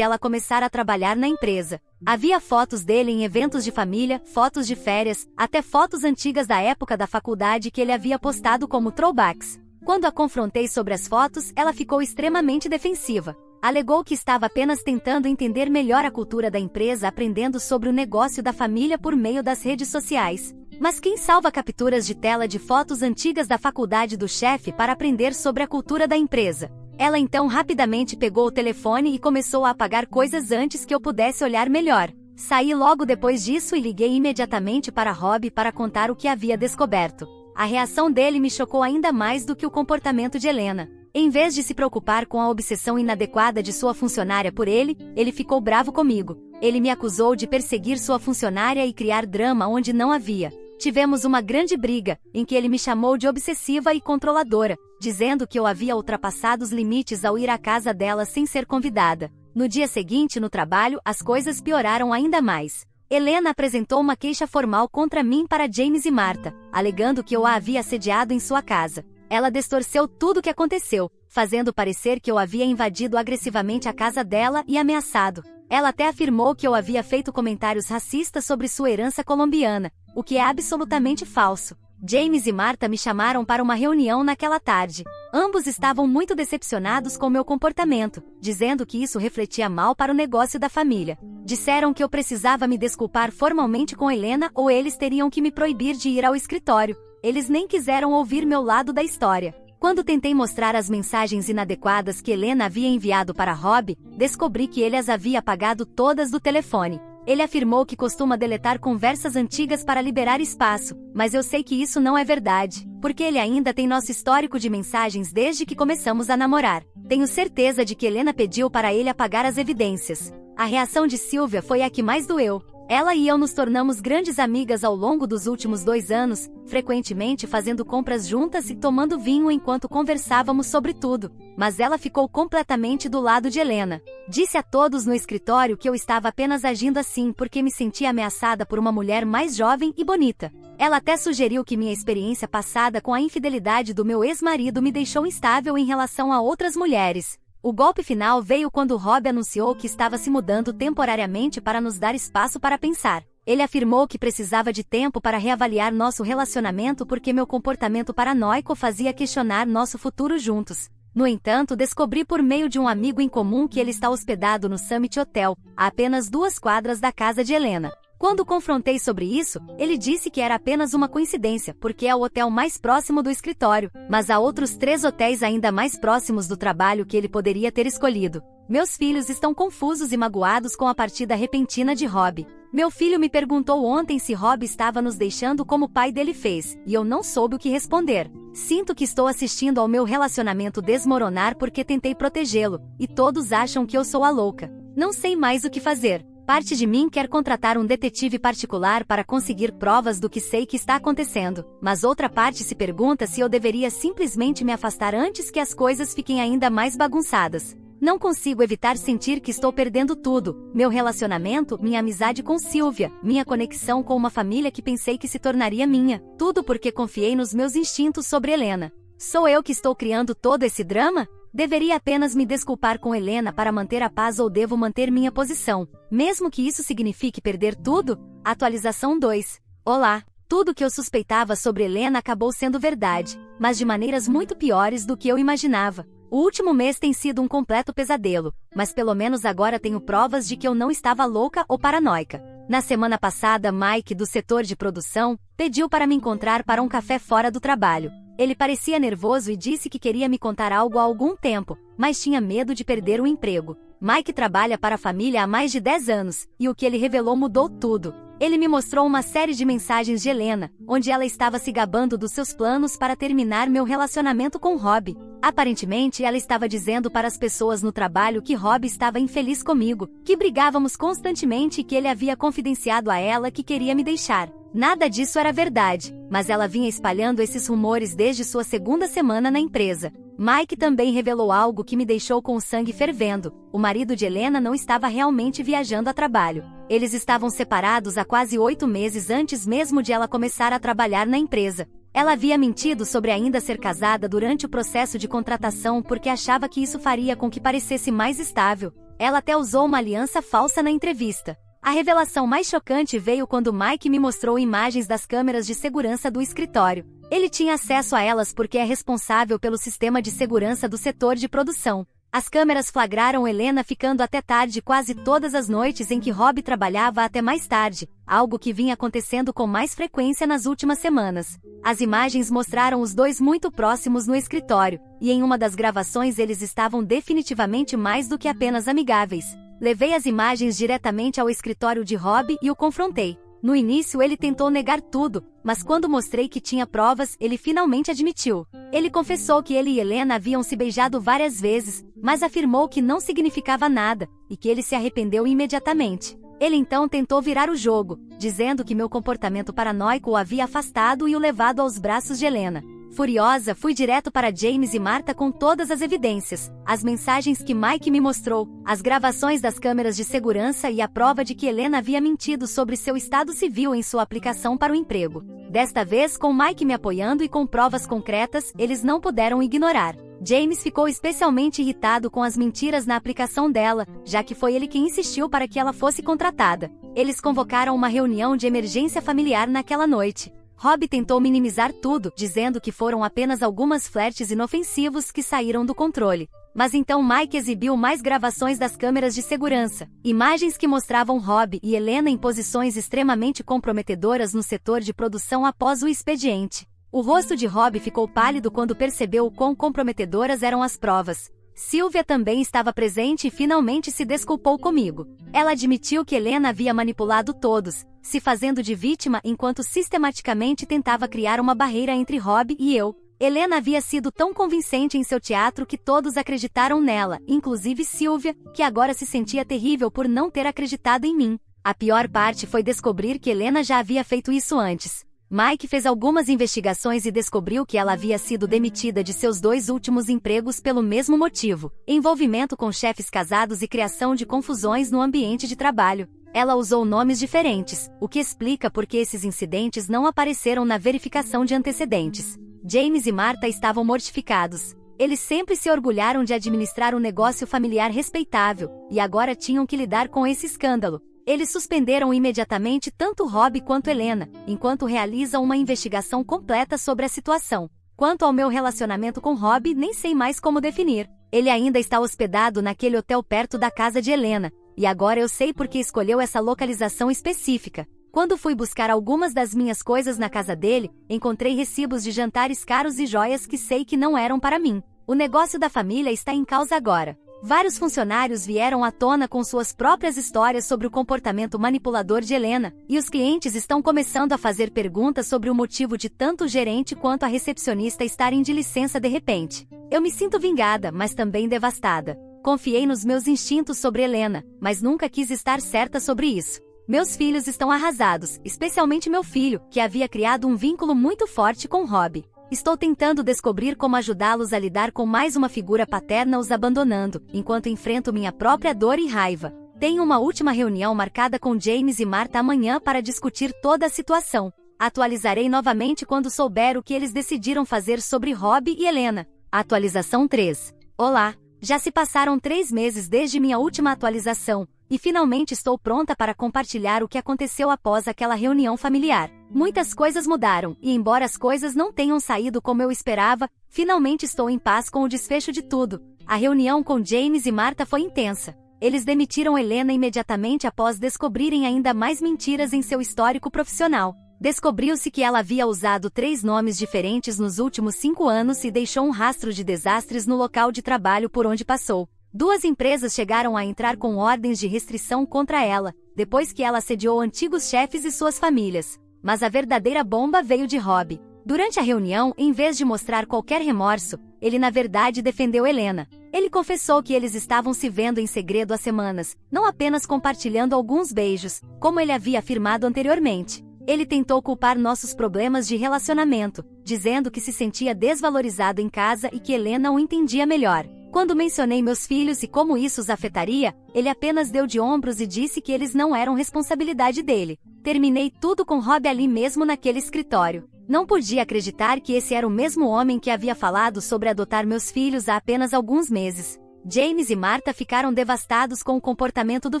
ela começar a trabalhar na empresa. Havia fotos dele em eventos de família, fotos de férias, até fotos antigas da época da faculdade que ele havia postado como throwbacks. Quando a confrontei sobre as fotos, ela ficou extremamente defensiva. Alegou que estava apenas tentando entender melhor a cultura da empresa aprendendo sobre o negócio da família por meio das redes sociais. Mas quem salva capturas de tela de fotos antigas da faculdade do chefe para aprender sobre a cultura da empresa? Ela então rapidamente pegou o telefone e começou a apagar coisas antes que eu pudesse olhar melhor. Saí logo depois disso e liguei imediatamente para Rob para contar o que havia descoberto. A reação dele me chocou ainda mais do que o comportamento de Helena. Em vez de se preocupar com a obsessão inadequada de sua funcionária por ele, ele ficou bravo comigo. Ele me acusou de perseguir sua funcionária e criar drama onde não havia. Tivemos uma grande briga, em que ele me chamou de obsessiva e controladora, dizendo que eu havia ultrapassado os limites ao ir à casa dela sem ser convidada. No dia seguinte, no trabalho, as coisas pioraram ainda mais. Helena apresentou uma queixa formal contra mim para James e Marta, alegando que eu a havia assediado em sua casa. Ela distorceu tudo o que aconteceu, fazendo parecer que eu havia invadido agressivamente a casa dela e ameaçado. Ela até afirmou que eu havia feito comentários racistas sobre sua herança colombiana, o que é absolutamente falso. James e Marta me chamaram para uma reunião naquela tarde. Ambos estavam muito decepcionados com meu comportamento, dizendo que isso refletia mal para o negócio da família. Disseram que eu precisava me desculpar formalmente com Helena ou eles teriam que me proibir de ir ao escritório. Eles nem quiseram ouvir meu lado da história. Quando tentei mostrar as mensagens inadequadas que Helena havia enviado para Rob, descobri que ele as havia apagado todas do telefone. Ele afirmou que costuma deletar conversas antigas para liberar espaço, mas eu sei que isso não é verdade, porque ele ainda tem nosso histórico de mensagens desde que começamos a namorar. Tenho certeza de que Helena pediu para ele apagar as evidências. A reação de Sylvia foi a que mais doeu. Ela e eu nos tornamos grandes amigas ao longo dos últimos 2 anos, frequentemente fazendo compras juntas e tomando vinho enquanto conversávamos sobre tudo. Mas ela ficou completamente do lado de Helena. Disse a todos no escritório que eu estava apenas agindo assim porque me sentia ameaçada por uma mulher mais jovem e bonita. Ela até sugeriu que minha experiência passada com a infidelidade do meu ex-marido me deixou instável em relação a outras mulheres. O golpe final veio quando Rob anunciou que estava se mudando temporariamente para nos dar espaço para pensar. Ele afirmou que precisava de tempo para reavaliar nosso relacionamento porque meu comportamento paranoico fazia questionar nosso futuro juntos. No entanto, descobri por meio de um amigo em comum que ele está hospedado no Summit Hotel, a apenas 2 quadras da casa de Helena. Quando confrontei sobre isso, ele disse que era apenas uma coincidência, porque é o hotel mais próximo do escritório, mas há outros 3 hotéis ainda mais próximos do trabalho que ele poderia ter escolhido. Meus filhos estão confusos e magoados com a partida repentina de Rob. Meu filho me perguntou ontem se Rob estava nos deixando como o pai dele fez, e eu não soube o que responder. Sinto que estou assistindo ao meu relacionamento desmoronar porque tentei protegê-lo, e todos acham que eu sou a louca. Não sei mais o que fazer. Parte de mim quer contratar um detetive particular para conseguir provas do que sei que está acontecendo, mas outra parte se pergunta se eu deveria simplesmente me afastar antes que as coisas fiquem ainda mais bagunçadas. Não consigo evitar sentir que estou perdendo tudo: meu relacionamento, minha amizade com Sylvia, minha conexão com uma família que pensei que se tornaria minha, tudo porque confiei nos meus instintos sobre Helena. Sou eu que estou criando todo esse drama? Deveria apenas me desculpar com Helena para manter a paz ou devo manter minha posição, mesmo que isso signifique perder tudo? Atualização 2. Olá! Tudo que eu suspeitava sobre Helena acabou sendo verdade, mas de maneiras muito piores do que eu imaginava. O último mês tem sido um completo pesadelo, mas pelo menos agora tenho provas de que eu não estava louca ou paranoica. Na semana passada, Mike, do setor de produção, pediu para me encontrar para um café fora do trabalho. Ele parecia nervoso e disse que queria me contar algo há algum tempo, mas tinha medo de perder o emprego. Mike trabalha para a família há mais de 10 anos, e o que ele revelou mudou tudo. Ele me mostrou uma série de mensagens de Helena, onde ela estava se gabando dos seus planos para terminar meu relacionamento com Rob. Aparentemente, ela estava dizendo para as pessoas no trabalho que Rob estava infeliz comigo, que brigávamos constantemente e que ele havia confidenciado a ela que queria me deixar. Nada disso era verdade, mas ela vinha espalhando esses rumores desde sua 2ª semana na empresa. Mike também revelou algo que me deixou com o sangue fervendo: o marido de Helena não estava realmente viajando a trabalho. Eles estavam separados há quase 8 meses antes mesmo de ela começar a trabalhar na empresa. Ela havia mentido sobre ainda ser casada durante o processo de contratação porque achava que isso faria com que parecesse mais estável. Ela até usou uma aliança falsa na entrevista. A revelação mais chocante veio quando Mike me mostrou imagens das câmeras de segurança do escritório. Ele tinha acesso a elas porque é responsável pelo sistema de segurança do setor de produção. As câmeras flagraram Helena ficando até tarde quase todas as noites em que Rob trabalhava até mais tarde, algo que vinha acontecendo com mais frequência nas últimas semanas. As imagens mostraram os dois muito próximos no escritório, e em uma das gravações eles estavam definitivamente mais do que apenas amigáveis. Levei as imagens diretamente ao escritório de Rob e o confrontei. No início ele tentou negar tudo, mas quando mostrei que tinha provas, ele finalmente admitiu. Ele confessou que ele e Helena haviam se beijado várias vezes, mas afirmou que não significava nada, e que ele se arrependeu imediatamente. Ele então tentou virar o jogo, dizendo que meu comportamento paranoico o havia afastado e o levado aos braços de Helena. Furiosa, fui direto para James e Marta com todas as evidências, as mensagens que Mike me mostrou, as gravações das câmeras de segurança e a prova de que Helena havia mentido sobre seu estado civil em sua aplicação para o emprego. Desta vez, com Mike me apoiando e com provas concretas, eles não puderam ignorar. James ficou especialmente irritado com as mentiras na aplicação dela, já que foi ele quem insistiu para que ela fosse contratada. Eles convocaram uma reunião de emergência familiar naquela noite. Rob tentou minimizar tudo, dizendo que foram apenas algumas flertes inofensivos que saíram do controle. Mas então Mike exibiu mais gravações das câmeras de segurança, imagens que mostravam Rob e Helena em posições extremamente comprometedoras no setor de produção após o expediente. O rosto de Rob ficou pálido quando percebeu o quão comprometedoras eram as provas. Sylvia também estava presente e finalmente se desculpou comigo. Ela admitiu que Helena havia manipulado todos, se fazendo de vítima enquanto sistematicamente tentava criar uma barreira entre Rob e eu. Helena havia sido tão convincente em seu teatro que todos acreditaram nela, inclusive Sylvia, que agora se sentia terrível por não ter acreditado em mim. A pior parte foi descobrir que Helena já havia feito isso antes. Mike fez algumas investigações e descobriu que ela havia sido demitida de seus 2 últimos empregos pelo mesmo motivo: envolvimento com chefes casados e criação de confusões no ambiente de trabalho. Ela usou nomes diferentes, o que explica por que esses incidentes não apareceram na verificação de antecedentes. James e Martha estavam mortificados. Eles sempre se orgulharam de administrar um negócio familiar respeitável, e agora tinham que lidar com esse escândalo. Eles suspenderam imediatamente tanto Rob quanto Helena, enquanto realizam uma investigação completa sobre a situação. Quanto ao meu relacionamento com Rob, nem sei mais como definir. Ele ainda está hospedado naquele hotel perto da casa de Helena, e agora eu sei por que escolheu essa localização específica. Quando fui buscar algumas das minhas coisas na casa dele, encontrei recibos de jantares caros e joias que sei que não eram para mim. O negócio da família está em causa agora. Vários funcionários vieram à tona com suas próprias histórias sobre o comportamento manipulador de Helena, e os clientes estão começando a fazer perguntas sobre o motivo de tanto o gerente quanto a recepcionista estarem de licença de repente. Eu me sinto vingada, mas também devastada. Confiei nos meus instintos sobre Helena, mas nunca quis estar certa sobre isso. Meus filhos estão arrasados, especialmente meu filho, que havia criado um vínculo muito forte com Rob. Estou tentando descobrir como ajudá-los a lidar com mais uma figura paterna os abandonando, enquanto enfrento minha própria dor e raiva. Tenho uma última reunião marcada com James e Martha amanhã para discutir toda a situação. Atualizarei novamente quando souber o que eles decidiram fazer sobre Rob e Helena. Atualização 3. Olá! Já se passaram 3 meses desde minha última atualização, e finalmente estou pronta para compartilhar o que aconteceu após aquela reunião familiar. Muitas coisas mudaram, e embora as coisas não tenham saído como eu esperava, finalmente estou em paz com o desfecho de tudo. A reunião com James e Martha foi intensa. Eles demitiram Helena imediatamente após descobrirem ainda mais mentiras em seu histórico profissional. Descobriu-se que ela havia usado 3 nomes diferentes nos últimos 5 anos e deixou um rastro de desastres no local de trabalho por onde passou. 2 empresas chegaram a entrar com ordens de restrição contra ela, depois que ela assediou antigos chefes e suas famílias. Mas a verdadeira bomba veio de Rob. Durante a reunião, em vez de mostrar qualquer remorso, ele na verdade defendeu Helena. Ele confessou que eles estavam se vendo em segredo há semanas, não apenas compartilhando alguns beijos, como ele havia afirmado anteriormente. Ele tentou culpar nossos problemas de relacionamento, dizendo que se sentia desvalorizado em casa e que Helena o entendia melhor. Quando mencionei meus filhos e como isso os afetaria, ele apenas deu de ombros e disse que eles não eram responsabilidade dele. Terminei tudo com Rob ali mesmo naquele escritório. Não podia acreditar que esse era o mesmo homem que havia falado sobre adotar meus filhos há apenas alguns meses. James e Martha ficaram devastados com o comportamento do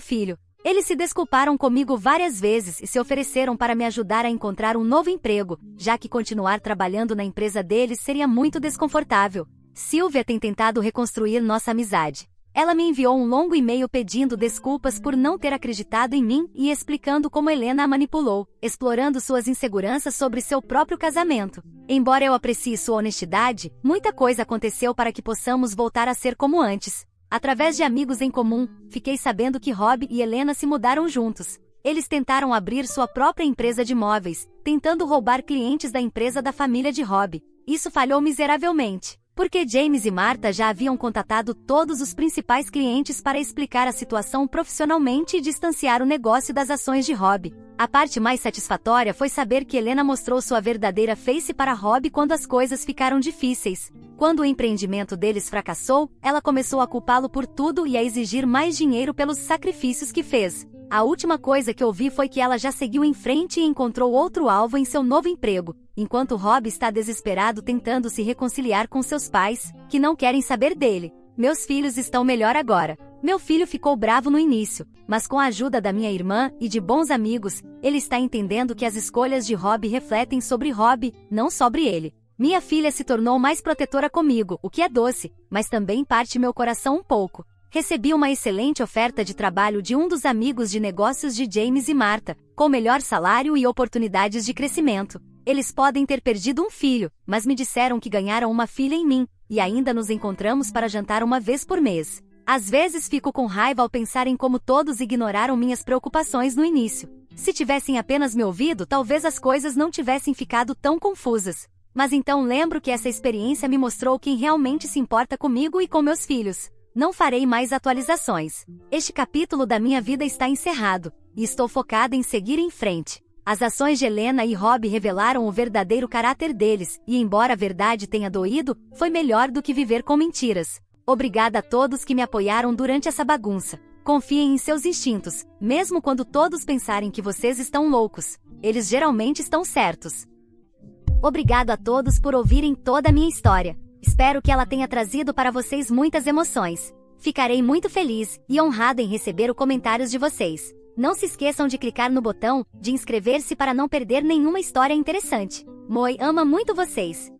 filho. Eles se desculparam comigo várias vezes e se ofereceram para me ajudar a encontrar um novo emprego, já que continuar trabalhando na empresa deles seria muito desconfortável. Sylvia tem tentado reconstruir nossa amizade. Ela me enviou um longo e-mail pedindo desculpas por não ter acreditado em mim e explicando como Helena a manipulou, explorando suas inseguranças sobre seu próprio casamento. Embora eu aprecie sua honestidade, muita coisa aconteceu para que possamos voltar a ser como antes. Através de amigos em comum, fiquei sabendo que Rob e Helena se mudaram juntos. Eles tentaram abrir sua própria empresa de móveis, tentando roubar clientes da empresa da família de Rob. Isso falhou miseravelmente, porque James e Martha já haviam contatado todos os principais clientes para explicar a situação profissionalmente e distanciar o negócio das ações de Rob. A parte mais satisfatória foi saber que Helena mostrou sua verdadeira face para Rob quando as coisas ficaram difíceis. Quando o empreendimento deles fracassou, ela começou a culpá-lo por tudo e a exigir mais dinheiro pelos sacrifícios que fez. A última coisa que ouvi foi que ela já seguiu em frente e encontrou outro alvo em seu novo emprego, enquanto Rob está desesperado tentando se reconciliar com seus pais, que não querem saber dele. Meus filhos estão melhor agora. Meu filho ficou bravo no início, mas com a ajuda da minha irmã e de bons amigos, ele está entendendo que as escolhas de Robbie refletem sobre Robbie, não sobre ele. Minha filha se tornou mais protetora comigo, o que é doce, mas também parte meu coração um pouco. Recebi uma excelente oferta de trabalho de um dos amigos de negócios de James e Martha, com melhor salário e oportunidades de crescimento. Eles podem ter perdido um filho, mas me disseram que ganharam uma filha em mim, e ainda nos encontramos para jantar uma vez por mês. Às vezes fico com raiva ao pensar em como todos ignoraram minhas preocupações no início. Se tivessem apenas me ouvido, talvez as coisas não tivessem ficado tão confusas. Mas então lembro que essa experiência me mostrou quem realmente se importa comigo e com meus filhos. Não farei mais atualizações. Este capítulo da minha vida está encerrado, e estou focada em seguir em frente. As ações de Helena e Robbie revelaram o verdadeiro caráter deles, e embora a verdade tenha doído, foi melhor do que viver com mentiras. Obrigada a todos que me apoiaram durante essa bagunça. Confiem em seus instintos, mesmo quando todos pensarem que vocês estão loucos. Eles geralmente estão certos. Obrigado a todos por ouvirem toda a minha história. Espero que ela tenha trazido para vocês muitas emoções. Ficarei muito feliz e honrada em receber os comentários de vocês. Não se esqueçam de clicar no botão de inscrever-se para não perder nenhuma história interessante. Moi ama muito vocês.